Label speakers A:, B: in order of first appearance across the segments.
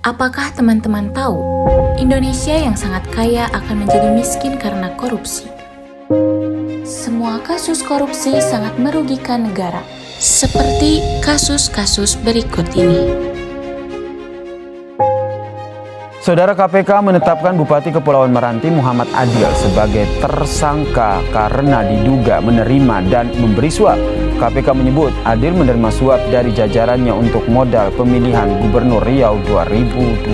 A: Apakah teman-teman tahu, Indonesia yang sangat kaya akan menjadi miskin karena korupsi? Semua kasus korupsi sangat merugikan negara, seperti kasus-kasus berikut ini.
B: Saudara KPK menetapkan Bupati Kepulauan Meranti Muhammad Adil sebagai tersangka karena diduga menerima dan memberi suap. KPK menyebut Adil menerima suap dari jajarannya untuk modal pemilihan Gubernur Riau 2024.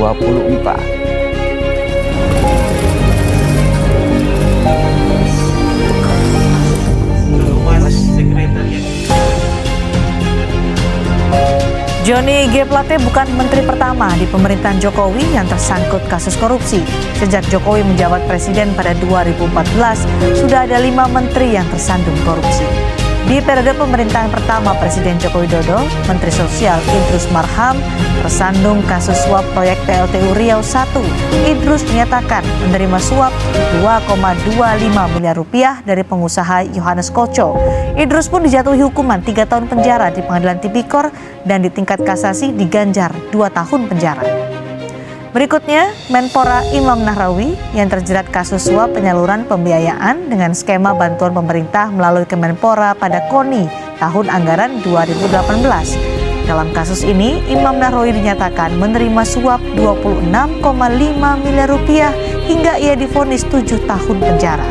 C: Johnny G. Plate bukan menteri pertama di pemerintahan Jokowi yang tersangkut kasus korupsi. Sejak Jokowi menjabat presiden pada 2014, sudah ada 5 menteri yang tersandung korupsi. Di periode pemerintahan pertama Presiden Joko Widodo, Menteri Sosial Idrus Marham tersandung kasus suap proyek PLTU Riau 1. Idrus dinyatakan menerima suap 2,25 miliar rupiah dari pengusaha Yohanes Koco. Idrus pun dijatuhi hukuman 3 tahun penjara di Pengadilan Tipikor dan di tingkat kasasi diganjar 2 tahun penjara. Berikutnya, Menpora Imam Nahrawi yang terjerat kasus suap penyaluran pembiayaan dengan skema bantuan pemerintah melalui Kemenpora pada KONI tahun anggaran 2018. Dalam kasus ini, Imam Nahrawi dinyatakan menerima suap 26,5 miliar rupiah hingga ia divonis 7 tahun penjara.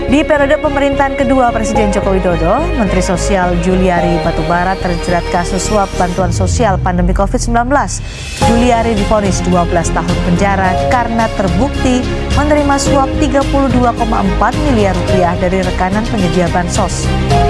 C: Di periode pemerintahan kedua Presiden Joko Widodo, Menteri Sosial Juliari Batubara terjerat kasus suap bantuan sosial pandemi COVID-19. Juliari divonis 12 tahun penjara karena terbukti menerima suap 32,4 miliar rupiah dari rekanan penyedia bansos.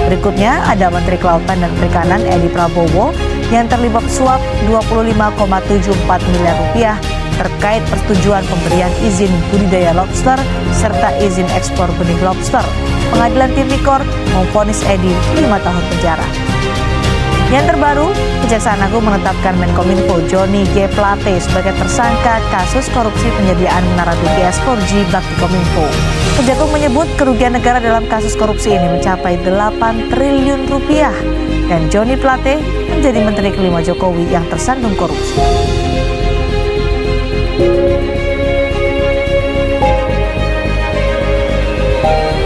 C: Berikutnya ada Menteri Kelautan dan Perikanan Edi Prabowo yang terlibat suap 25,74 miliar rupiah terkait persetujuan pemberian izin budidaya lobster serta izin ekspor benih lobster. Pengadilan Tipikor memvonis Edi 5 tahun penjara. Yang terbaru, Kejaksaan Agung menetapkan Menkominfo Johnny G. Plate sebagai tersangka kasus korupsi penyediaan menara BTS 4G Bakti Kominfo. Kejagung menyebut kerugian negara dalam kasus korupsi ini mencapai 8 triliun rupiah dan Johnny Plate menjadi menteri kelima Jokowi yang tersandung korupsi.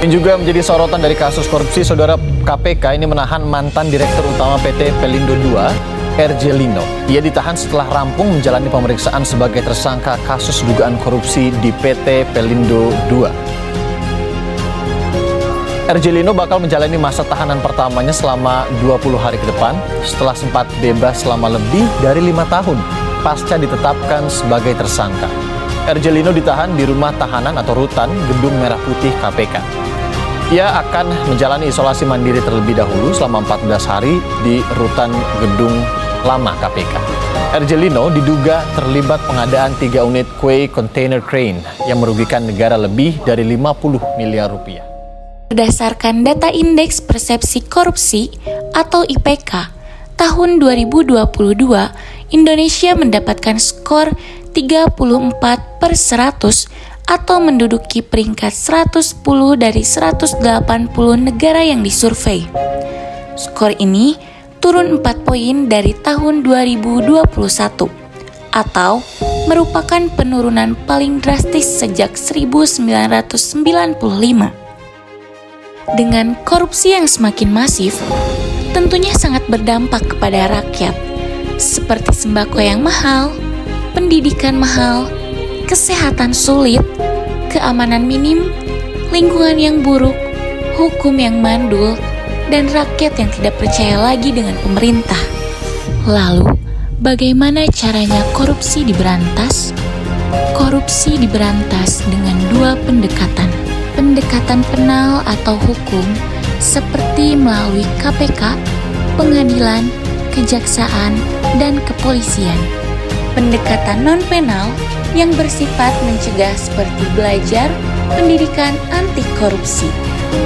D: Ini juga menjadi sorotan dari kasus korupsi. Saudara, KPK ini menahan mantan Direktur Utama PT Pelindo II, RJ Lino. Ia ditahan setelah rampung menjalani pemeriksaan sebagai tersangka kasus dugaan korupsi di PT Pelindo II. RJ Lino bakal menjalani masa tahanan pertamanya selama 20 hari ke depan setelah sempat bebas selama lebih dari 5 tahun pasca ditetapkan sebagai tersangka. RJ Lino ditahan di rumah tahanan atau rutan Gedung Merah Putih KPK. Ia akan menjalani isolasi mandiri terlebih dahulu selama 14 hari di rutan Gedung Lama KPK. RJ Lino diduga terlibat pengadaan 3 unit kue container crane yang merugikan negara lebih dari 50 miliar rupiah.
A: Berdasarkan data Indeks Persepsi Korupsi atau IPK tahun 2022, Indonesia mendapatkan skor 34/100 atau menduduki peringkat 110 dari 180 negara yang disurvei. Skor ini turun 4 poin dari tahun 2021 atau merupakan penurunan paling drastis sejak 1995. Dengan korupsi yang semakin masif, tentunya sangat berdampak kepada rakyat, seperti sembako yang mahal, pendidikan mahal, kesehatan sulit, keamanan minim, lingkungan yang buruk, hukum yang mandul, dan rakyat yang tidak percaya lagi dengan pemerintah. Lalu, bagaimana caranya korupsi diberantas? Korupsi diberantas dengan 2 pendekatan. Pendekatan penal atau hukum, seperti melalui KPK, pengadilan, kejaksaan, dan kepolisian. Pendekatan non-penal yang bersifat mencegah seperti belajar, pendidikan anti korupsi,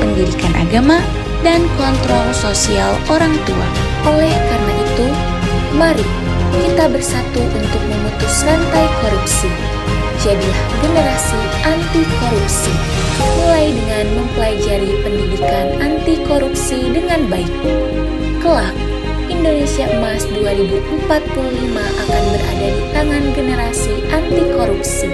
A: pendidikan agama, dan kontrol sosial orang tua. Oleh karena itu, mari kita bersatu untuk memutus rantai korupsi. Jadilah generasi anti korupsi, mulai dengan mempelajari pendidikan anti korupsi dengan baik. Kelak, Indonesia Emas 2045 akan berada di tangan generasi anti korupsi.